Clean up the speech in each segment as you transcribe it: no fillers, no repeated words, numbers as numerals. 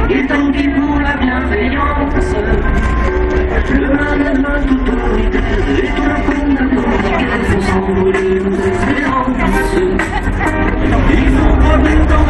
Et tant pis pour la bienveillance, le management autoritaire et tout le monde compliqué faut s'envoler nos espérances. Il faut revenir dans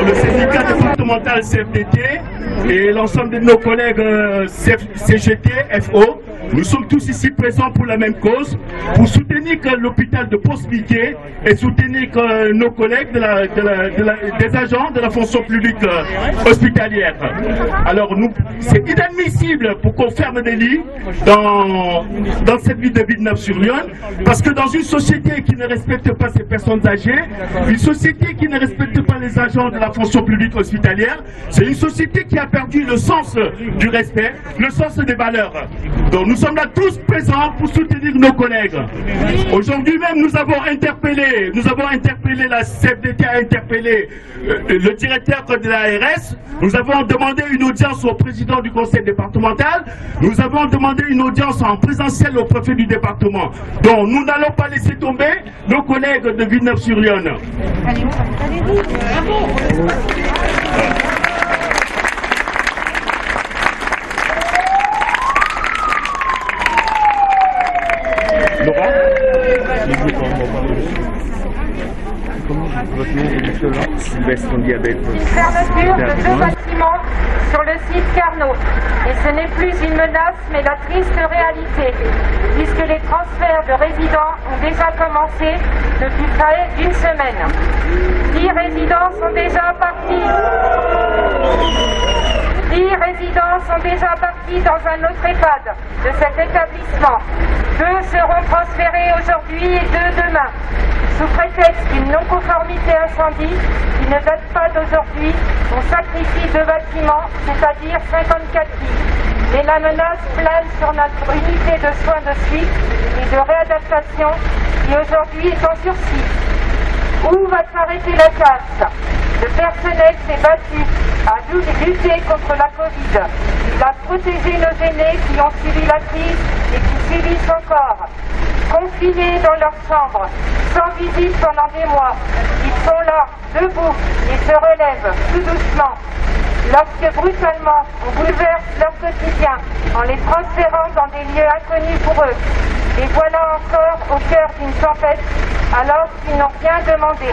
le syndicat départemental CFDT et l'ensemble de nos collègues CGT, FO, nous sommes tous ici présents pour la même cause, pour soutenir l'hôpital de Poste-Miquet et soutenir nos collègues des agents de la fonction publique hospitalière. Alors c'est inadmissible pour qu'on ferme des lits dans cette ville de Villeneuve-sur-Yonne, parce que dans une société qui ne respecte pas ces personnes âgées, une société qui ne respecte pas les agents de la fonction publique hospitalière, c'est une société qui a perdu le sens du respect, le sens des valeurs. Donc nous sommes là tous présents pour soutenir nos collègues. Aujourd'hui même nous avons interpellé la CFDT a interpellé le directeur de l'ARS. Nous avons demandé une audience au président du conseil départemental. Nous avons demandé une audience en présentiel au préfet du département. Donc nous n'allons pas laisser tomber nos collègues de Villeneuve-sur-Yonne. Laura, comment votre nom est Nicolas Sylvestre Diabète. Une fermeture de 2 bâtiments sur le site Carnot. Et ce n'est plus une menace, mais la triste réalité, puisque les transferts de résidents ont déjà commencé depuis près d'une semaine. 10 résidents sont déjà partis. 10 résidents sont déjà partis dans un autre EHPAD de cet établissement. 2 seront transférés aujourd'hui et 2 demain. Sous prétexte d'une non-conformité incendie qui ne date pas d'aujourd'hui, on sacrifie 2 bâtiments, c'est-à-dire 54 lits. Et la menace plane sur notre unité de soins de suite et de réadaptation qui aujourd'hui est en sursis. Où va s'arrêter la casse? Le personnel s'est battu à lutter contre la Covid. Il a protégé nos aînés qui ont subi la crise et qui subissent encore. Confinés dans leur chambre, sans visite pendant des mois, ils sont là, debout, et se relèvent tout doucement. Lorsque brutalement on bouleverse leur quotidien en les transférant dans des lieux inconnus pour eux, et voilà encore au cœur d'une tempête alors qu'ils n'ont rien demandé.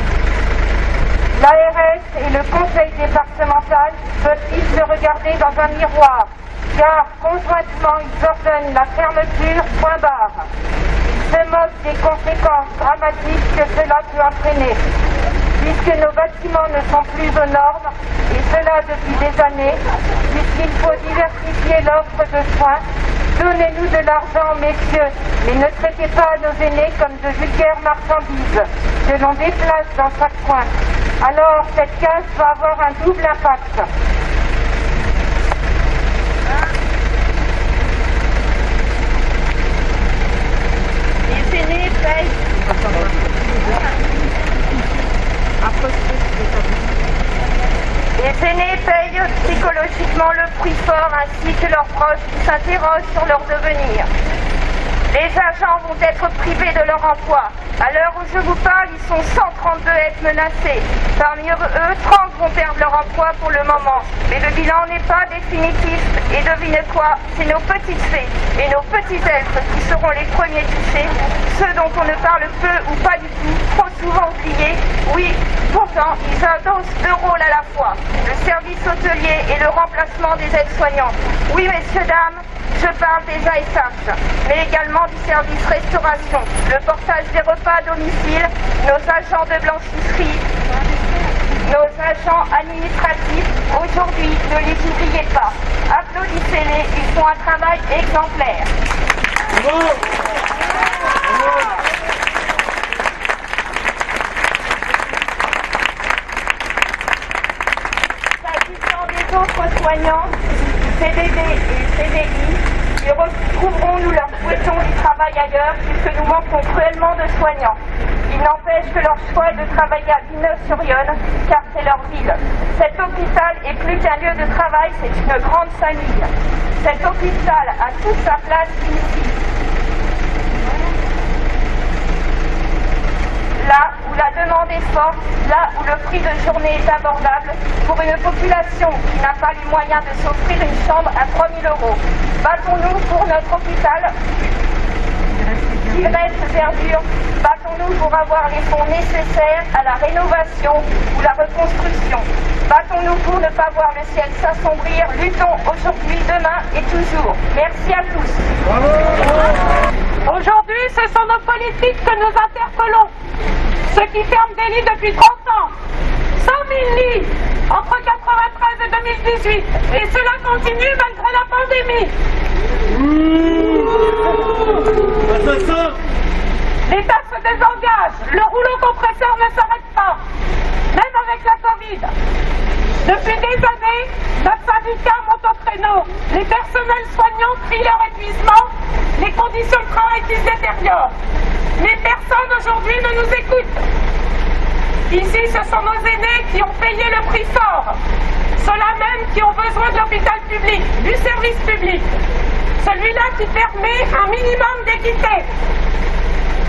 L'ARS et le conseil départemental peuvent-ils se regarder dans un miroir, car conjointement ils ordonnent la fermeture, point barre. Ils se moquent des conséquences dramatiques que cela peut entraîner, puisque nos bâtiments ne sont plus aux normes, et cela depuis des années, puisqu'il faut diversifier l'offre de soins. Donnez-nous de l'argent, messieurs, mais ne traitez pas nos aînés comme de vulgaires marchandises, que l'on déplace dans chaque coin. Alors, cette casse va avoir un double impact. Les aînés payent. également le prix fort ainsi que leurs proches qui s'interrogent sur leur devenir. Les agents vont être privés de leur emploi. À l'heure où je vous parle, ils sont 132 à être menacés. Parmi eux, 30 vont perdre leur emploi pour le moment. Mais le bilan n'est pas définitif. Et devinez quoi? C'est nos petites fées et nos petits elfes qui seront les premiers touchés. Ceux dont on ne parle peu ou pas du tout, trop souvent oubliés. Oui, pourtant, ils adossent 2 rôles à la fois. Le service hôtelier et le remplacement des aides-soignants. Oui, messieurs, dames, je parle des ASH, mais également du service restauration, le portage des repas à domicile, nos agents de blanchisserie, nos agents administratifs. Aujourd'hui, ne les oubliez pas. Applaudissez-les, ils font un travail exemplaire. S'agissant des autres soignants, CDD et CDI, ils retrouveront, nous leur souhaitons, du travail ailleurs puisque nous manquons cruellement de soignants. Il n'empêche que leur choix est de travailler à Villeneuve-sur-Yonne car c'est leur ville. Cet hôpital est plus qu'un lieu de travail, c'est une grande famille. Cet hôpital a toute sa place ici. Là où la demande est forte, là où le prix de journée est abordable, pour une population qui n'a pas les moyens de s'offrir une chambre à 3 000 €. Battons-nous pour notre hôpital qui reste verdure. Battons-nous pour avoir les fonds nécessaires à la rénovation ou la reconstruction. Battons-nous pour ne pas voir le ciel s'assombrir. Luttons aujourd'hui, demain et toujours. Merci à tous. Aujourd'hui, ce sont nos politiques que nous interpellons. Ceux qui ferment des lits depuis 30 ans. 100 000 lits entre 1993 et 2018. Et cela continue malgré la pandémie. L'État se désengage. Le rouleau compresseur ne s'arrête pas. Même avec la Covid. Depuis des années, notre syndicat monte au créneau. Les personnels soignants crient leur épuisement. Les conditions de travail qui se détériorent. Mais personne aujourd'hui ne nous écoute. Ici, ce sont nos aînés qui ont payé le prix fort. Ceux-là même qui ont besoin de l'hôpital public, du service public. Celui-là qui permet un minimum d'équité.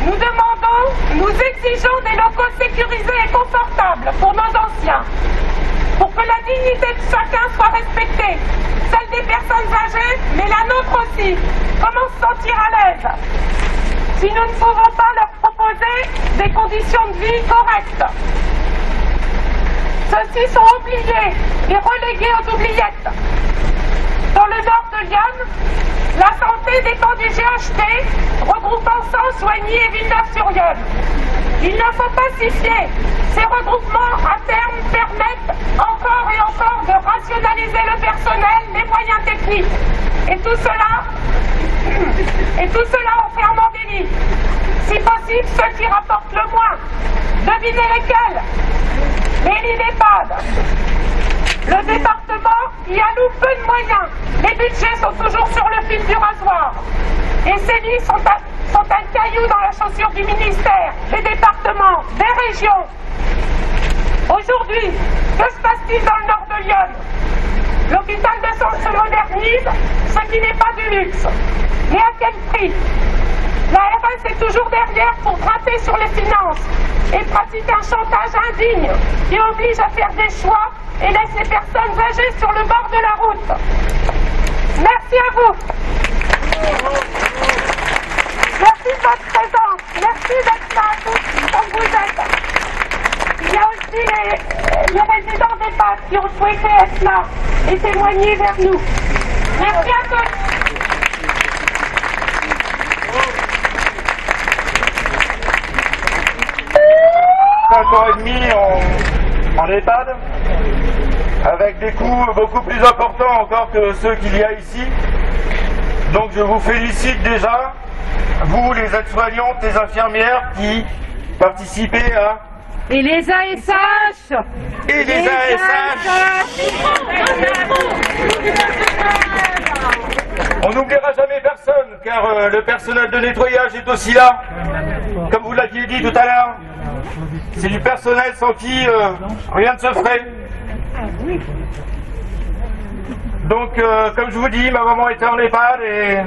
Nous demandons, nous exigeons des locaux sécurisés et confortables pour nos anciens. Pour que la dignité de chacun soit respectée. Celle des personnes âgées, mais la nôtre aussi. Comment se sentir à l'aise? Si nous ne pouvons pas leur proposer des conditions de vie correctes. Ceux-ci sont oubliés et relégués aux oubliettes. Dans le nord de Lyon, la santé dépend du GHT, regroupant 100 soignés et Villeneuve-sur-Yonne. Il ne faut pas s'y fier. Ces regroupements, à terme, permettent encore et encore de rationaliser le personnel, les moyens techniques. Et tout cela en fermant des lits. Si possible, ceux qui rapportent le moins. Devinez lesquels? Les lits d'EHPAD. Le département y alloue peu de moyens. Les budgets sont toujours sur le fil du rasoir. Et ces lits sont un caillou dans la chaussure du ministère, des départements, des régions. Aujourd'hui, que se passe-t-il dans le nord de Lyon? L'hôpital de Sens se modernise, ce qui n'est pas du luxe. Mais à quel prix? La RS est toujours derrière pour gratter sur les finances et pratique un chantage indigne qui oblige à faire des choix et laisse les personnes âgées sur le bord de la route. Merci à vous. Merci de votre présence. Merci d'être là à tous comme vous êtes. Il y a aussi les résidents d'EHPAD qui ont souhaité être là et témoigner vers nous. Merci à tous. 5 ans et demi en EHPAD, avec des coûts beaucoup plus importants encore que ceux qu'il y a ici. Donc je vous félicite déjà, vous les aides-soignantes, les infirmières qui participez à... Et les ASH. Et les ASH. On n'oubliera jamais personne, car le personnel de nettoyage est aussi là. Comme vous l'aviez dit tout à l'heure, c'est du personnel sans qui rien ne se ferait. Donc, comme je vous dis, ma maman était en EHPAD et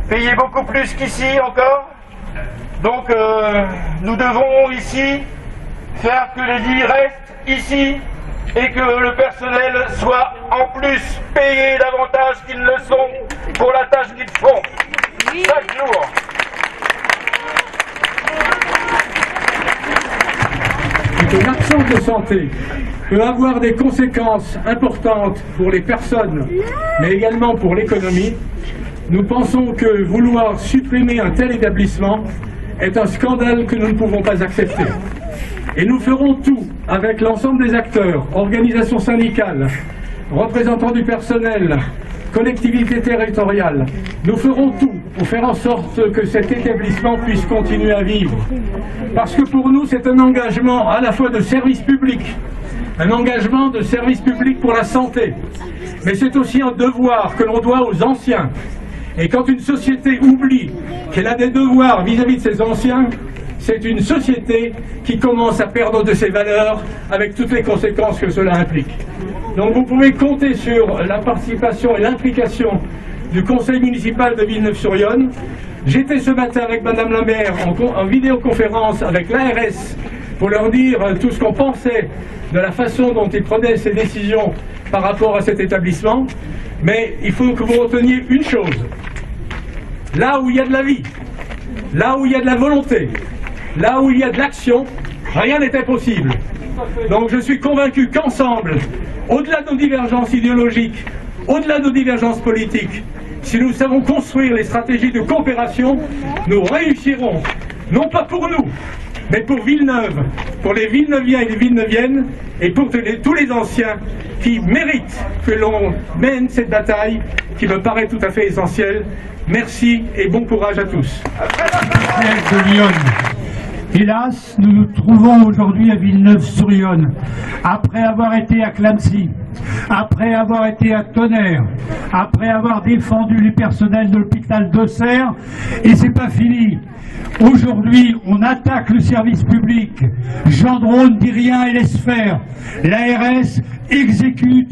payait beaucoup plus qu'ici encore. Donc, nous devons ici faire que les lits restent ici et que le personnel soit en plus payé davantage qu'ils ne le sont pour la tâche qu'ils font chaque jour. Une absence de santé peut avoir des conséquences importantes pour les personnes, mais également pour l'économie. Nous pensons que vouloir supprimer un tel établissement est un scandale que nous ne pouvons pas accepter. Et nous ferons tout avec l'ensemble des acteurs, organisations syndicales, représentants du personnel, collectivités territoriales. Nous ferons tout pour faire en sorte que cet établissement puisse continuer à vivre. Parce que pour nous, c'est un engagement à la fois de service public, un engagement de service public pour la santé, mais c'est aussi un devoir que l'on doit aux anciens. Et quand une société oublie qu'elle a des devoirs vis-à-vis de ses anciens, c'est une société qui commence à perdre de ses valeurs avec toutes les conséquences que cela implique. Donc vous pouvez compter sur la participation et l'implication du conseil municipal de Villeneuve-sur-Yonne. J'étais ce matin avec Madame la maire en vidéoconférence avec l'ARS pour leur dire tout ce qu'on pensait de la façon dont ils prenaient ces décisions par rapport à cet établissement. Mais il faut que vous reteniez une chose. Là où il y a de la vie, là où il y a de la volonté, là où il y a de l'action, rien n'est impossible. Donc je suis convaincu qu'ensemble, au-delà de nos divergences idéologiques, au-delà de nos divergences politiques, si nous savons construire les stratégies de coopération, nous réussirons, non pas pour nous, mais pour Villeneuve, pour les Villeneuviens et les Villeneuviennes, et pour tous les anciens qui méritent que l'on mène cette bataille qui me paraît tout à fait essentielle. Merci et bon courage à tous. De Lyon. Hélas, nous nous trouvons aujourd'hui à Villeneuve-sur-Yonne, après avoir été à Clamecy, après avoir été à Tonnerre, après avoir défendu les personnels de l'hôpital d'Auxerre, et c'est pas fini. Aujourd'hui, on attaque le service public. Jean Drône dit rien et laisse faire. L'ARS exécute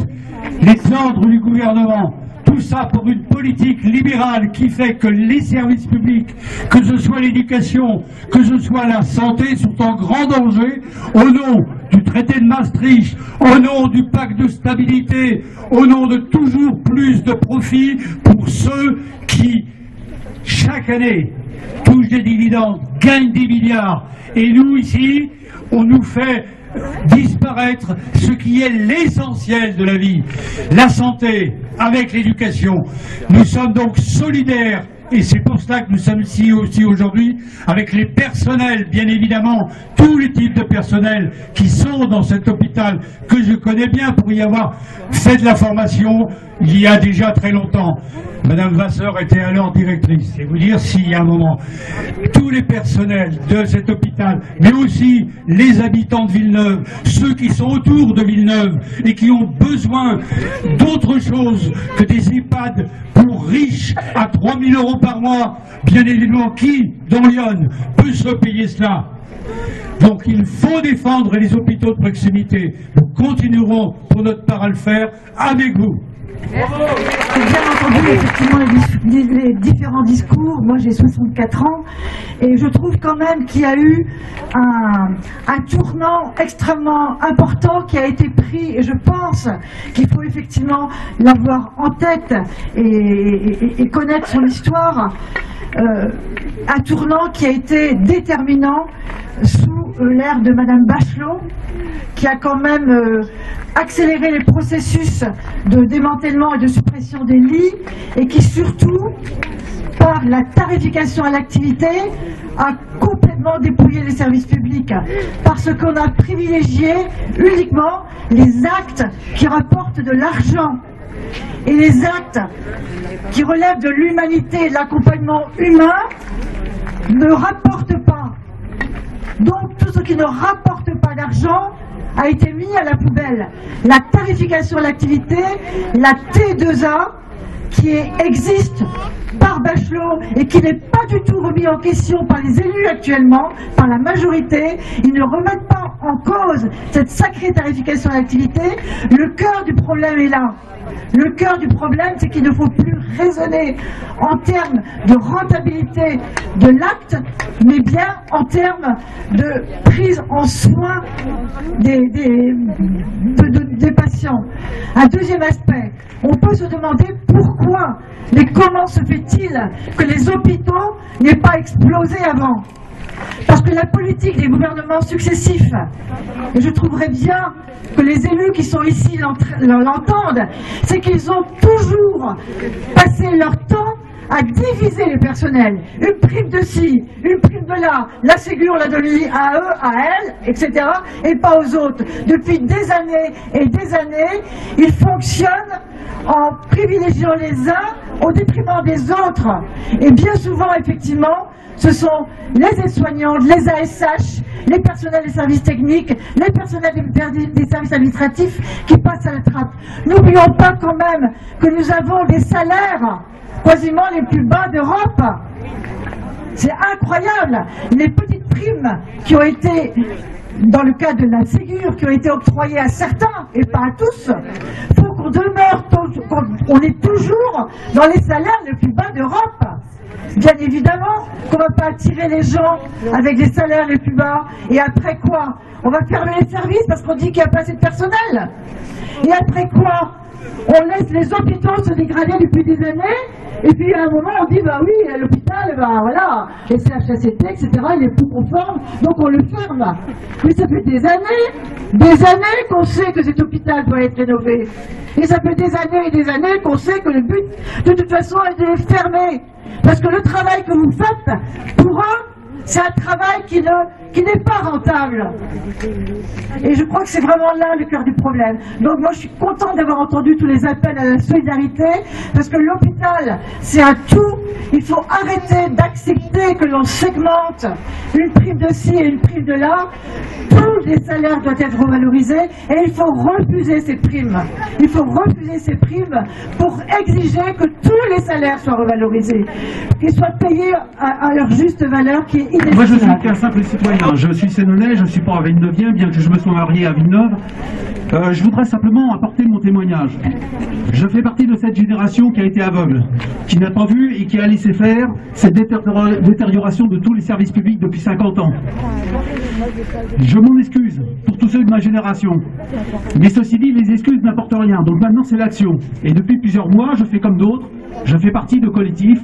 les ordres du gouvernement. Tout ça pour une politique libérale qui fait que les services publics, que ce soit l'éducation, que ce soit la santé, sont en grand danger au nom du traité de Maastricht, au nom du pacte de stabilité, au nom de toujours plus de profits pour ceux qui, chaque année, touchent des dividendes, gagnent des milliards. Et nous, ici, on nous fait disparaître ce qui est l'essentiel de la vie, la santé avec l'éducation. Nous sommes donc solidaires et c'est pour cela que nous sommes ici aussi aujourd'hui avec les personnels, bien évidemment, tous les types de personnels qui sont dans cet hôpital que je connais bien pour y avoir fait de la formation il y a déjà très longtemps. Madame Vasseur était alors directrice. Et vous dire s'il y a un moment, tous les personnels de cet hôpital, mais aussi les habitants de Villeneuve, ceux qui sont autour de Villeneuve et qui ont besoin d'autre chose que des EHPAD pour riches à 3 000 € par mois, bien évidemment, qui, dans Lyon, peut se payer cela? Donc il faut défendre les hôpitaux de proximité. Nous continuerons pour notre part à le faire avec vous. J'ai bien entendu effectivement les différents discours. Moi j'ai 64 ans et je trouve quand même qu'il y a eu un tournant extrêmement important qui a été pris et je pense qu'il faut effectivement l'avoir en tête et connaître son histoire. Un tournant qui a été déterminant sous l'ère de Madame Bachelot, qui a quand même accéléré les processus de démantèlement et de suppression des lits et qui surtout, par la tarification à l'activité, a complètement dépouillé les services publics parce qu'on a privilégié uniquement les actes qui rapportent de l'argent. Et les actes qui relèvent de l'humanité et de l'accompagnement humain ne rapportent pas. Donc tout ce qui ne rapporte pas d'argent a été mis à la poubelle. La tarification à l'activité, la T2A, qui existe par Bachelot et qui n'est pas du tout remis en question par les élus actuellement, par la majorité, ils ne remettent pas en cause cette sacrée tarification à l'activité, le cœur du problème est là. Le cœur du problème, c'est qu'il ne faut plus raisonner en termes de rentabilité de l'acte, mais bien en termes de prise en soin des patients. Un deuxième aspect, on peut se demander pourquoi, mais comment se fait-il que les hôpitaux n'aient pas explosé avant ? Parce que la politique des gouvernements successifs, et je trouverais bien que les élus qui sont ici l'entendent, c'est qu'ils ont toujours passé leur temps à diviser les personnels. Une prime de ci, une prime de là, la Ségur l'a donnée à eux, à elles, etc., et pas aux autres. Depuis des années et des années, ils fonctionnent en privilégiant les uns au détriment des autres. Et bien souvent, effectivement, ce sont les aides-soignantes, les ASH, les personnels des services techniques, les personnels des services administratifs qui passent à la trappe. N'oublions pas quand même que nous avons des salaires quasiment les plus bas d'Europe. C'est incroyable. Les petites primes qui ont été, dans le cas de la Ségur, qui ont été octroyées à certains et pas à tous, il faut qu'on demeure, qu'on est toujours dans les salaires les plus bas d'Europe. Bien évidemment qu'on ne va pas attirer les gens avec des salaires les plus bas. Et après quoi? On va fermer les services parce qu'on dit qu'il n'y a pas assez de personnel. Et après quoi? On laisse les hôpitaux se dégrader depuis des années. Et puis à un moment on dit bah oui, l'hôpital, bah voilà, les CHSCT, etc., il est plus conforme, donc on le ferme. Mais ça fait des années qu'on sait que cet hôpital doit être rénové. Et ça fait des années qu'on sait que le but, de toute façon, est de le fermer. Parce que le travail que vous faites, pour eux, c'est un travail qui n'est pas rentable. Et je crois que c'est vraiment là le cœur du problème. Donc moi je suis contente d'avoir entendu tous les appels à la solidarité, parce que l'hôpital c'est un tout. Il faut arrêter d'accepter que l'on segmente une prime de ci et une prime de là. Tous les salaires doivent être revalorisés et il faut refuser ces primes. Il faut refuser ces primes pour exiger que tous les salaires soient revalorisés, qu'ils soient payés à leur juste valeur qui est inestimable. Moi je suis qu'un simple citoyen. Je suis sénonnais, je ne suis pas à Villeneuve, bien que je me sois marié à Villeneuve. Je voudrais simplement apporter mon témoignage. Je fais partie de cette génération qui a été aveugle, qui n'a pas vu et qui a laissé faire cette détérioration de tous les services publics depuis 50 ans. Je m'en excuse pour tous ceux de ma génération. Mais ceci dit, les excuses n'apportent rien. Donc maintenant c'est l'action. Et depuis plusieurs mois, je fais comme d'autres. Je fais partie de collectifs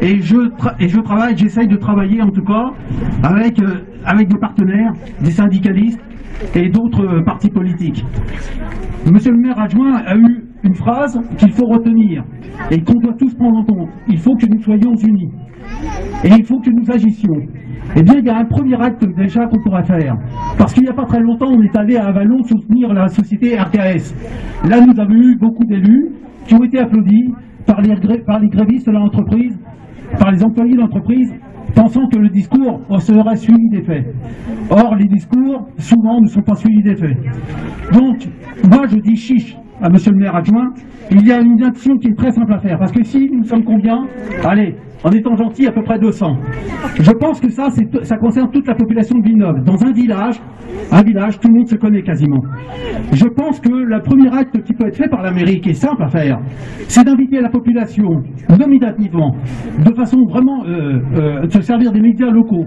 et j'essaye de travailler en tout cas avec des partenaires, des syndicalistes et d'autres partis politiques. Monsieur le maire adjoint a eu une phrase qu'il faut retenir et qu'on doit tous prendre en compte. Il faut que nous soyons unis et il faut que nous agissions. Eh bien, il y a un premier acte déjà qu'on pourrait faire. Parce qu'il n'y a pas très longtemps, on est allé à Avallon soutenir la société RKS. Là, nous avons eu beaucoup d'élus qui ont été applaudis par les grévistes de l'entreprise, par les employés de l'entreprise, pensant que le discours serait suivi des faits. Or, les discours, souvent, ne sont pas suivis des faits. Donc, moi, je dis chiche à monsieur le maire adjoint, il y a une action qui est très simple à faire. Parce que si nous sommes combien? Allez, en étant gentil, à peu près 200. Je pense que ça concerne toute la population de Villeneuve. Dans un village, tout le monde se connaît quasiment. Je pense que le premier acte qui peut être fait par la mairie, qui est simple à faire, c'est d'inviter la population, nominativement, de façon vraiment de se servir des médias locaux,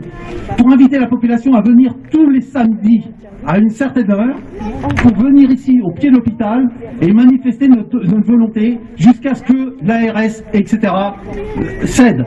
pour inviter la population à venir tous les samedis à une certaine heure, pour venir ici au pied de l'hôpital et manifester notre volonté jusqu'à ce que l'ARS, etc., cède.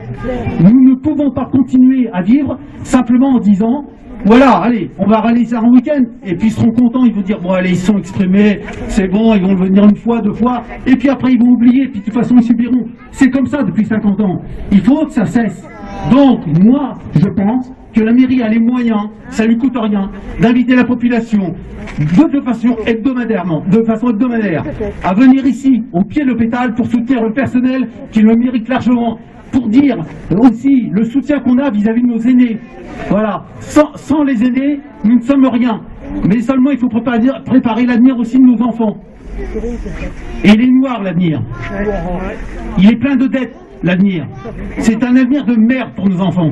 Nous ne pouvons pas continuer à vivre simplement en disant voilà, allez, on va réaliser un week-end, et puis ils seront contents, ils vont dire, bon allez, ils sont exprimés, c'est bon, ils vont venir une fois, 2 fois, et puis après ils vont oublier, et puis de toute façon ils subiront. C'est comme ça depuis 50 ans. Il faut que ça cesse. Donc, moi, je pense que la mairie a les moyens, ça lui coûte rien, d'inviter la population de façon hebdomadaire, à venir ici, au pied de l'hôpital, pour soutenir le personnel qui le mérite largement, pour dire aussi le soutien qu'on a vis-à-vis de nos aînés. Voilà, sans les aînés, nous ne sommes rien. Mais seulement il faut préparer l'avenir aussi de nos enfants. Et il est noir l'avenir. Il est plein de dettes, l'avenir. C'est un avenir de merde pour nos enfants.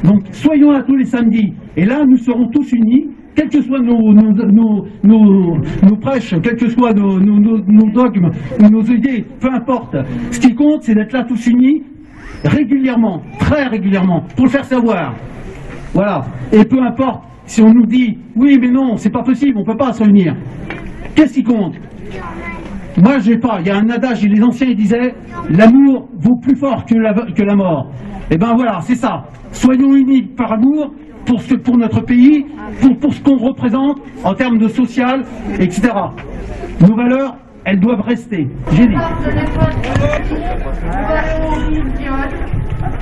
Donc soyons là tous les samedis. Et là, nous serons tous unis quels que soient nos prêches, quels que soient nos dogmes, nos idées, peu importe. Ce qui compte, c'est d'être là tous unis, régulièrement, très régulièrement, pour le faire savoir. Voilà. Et peu importe si on nous dit, oui mais non, c'est pas possible, on peut pas se réunir. Qu'est-ce qui compte? Moi, j'ai pas. Il y a un adage, les anciens ils disaient, l'amour vaut plus fort que la mort. Et ben voilà, c'est ça. Soyons unis par amour pour notre pays, pour ce qu'on représente en termes de social, etc. Nos valeurs, elles doivent rester. J'ai dit.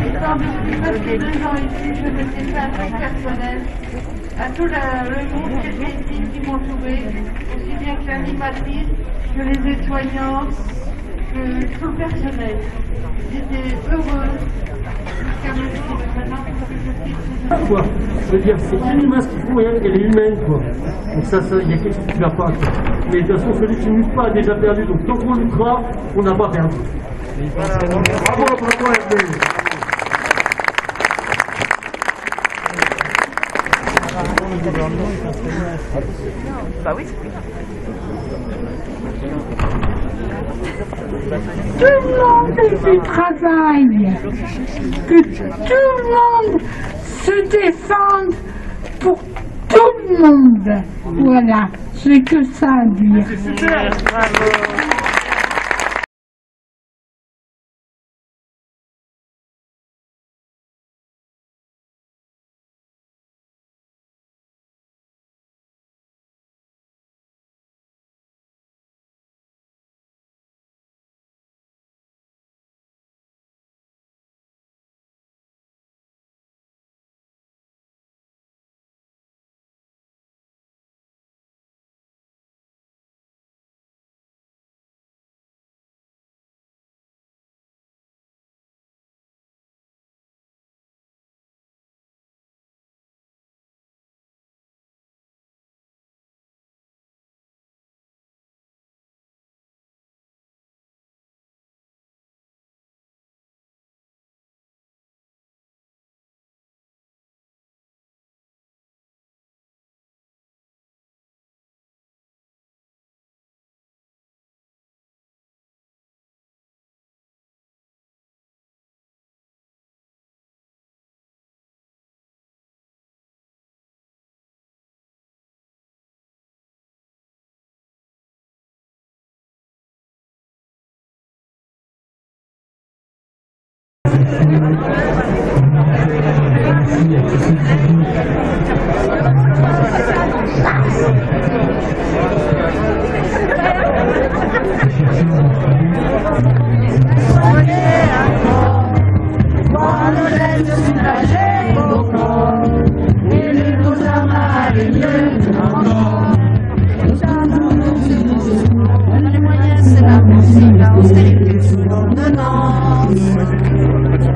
Étant depuis presque 2 ans ici, je m'étais fait un truc personnel à tout le groupe qui était ici, qui m'entourait, aussi bien que l'animatrice, que les aides-soignantes, que tout le personnel. J'étais heureuse jusqu'à maintenant parce que je suis quoi. Je veux dire, c'est inhumain ce qu'ils font, et elle est humaine, quoi. Donc ça, il y a quelque chose qui ne va pas, quoi. Mais de toute façon, celui qui ne lutte pas a déjà perdu, donc tant qu'on luttera, on n'a pas perdu. Bravo, Hervé. Bah oui, tout le monde fait du travail, que tout le monde se défende pour tout le monde. Voilà, c'est que ça à dire.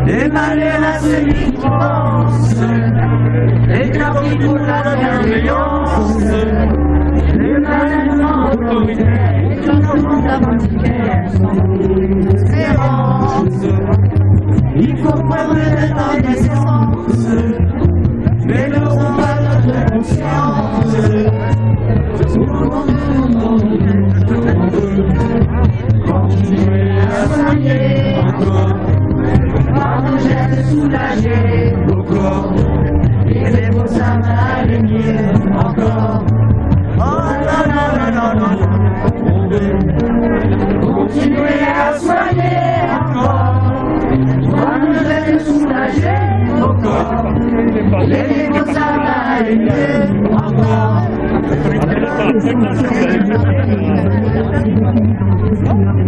Les malheurs à celui qui pense, les cartes pour la bienveillance, les malheurs autoritaires, et tout le monde avant-hier sans espérance. Il faut prendre de la naissance, mais le combat de notre conscience. Continuez à soigner encore. Par nos gènes soulager vos corps, aidez vos âmes à aller mieux encore. Oh non, non, non, non, non. Continuez à soigner encore. Par nos gènes soulager vos corps, aidez vos âmes à aller mieux encore.